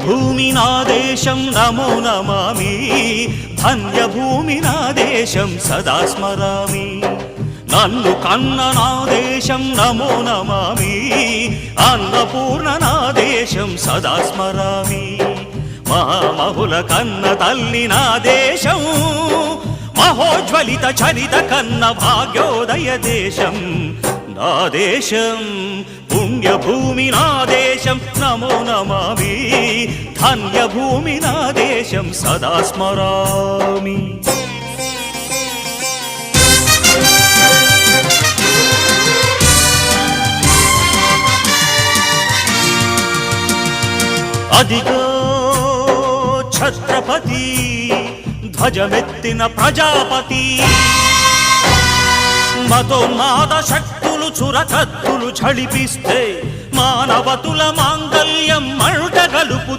పుణ్యభూమి నా దేశం నమో నమామి ధన్యభూమి నా దేశం సదా స్మరామి నన్ను కన్న నా దేశం నమో నమామి అన్నపూర్ణ నా దేశం సదా స్మరామి మహామహుల కన్న తల్లి నా దేశం మహోజ్వలిత చరిత కన్న భాగ్యోదయ దేశం నా దేశం పుణ్యభూమి నా దేశం నమో నమామి ధన్యభూమి నా దేశం సదా స్మరామి అదిగో ఛత్రపతి ధ్వజమెత్తిన ప్రజాపతి మతోన్మాద శక్తులు చురకత్తులు ఝళిపిస్తే మానవతుల మాంగల్యం మంట గలుపుతూ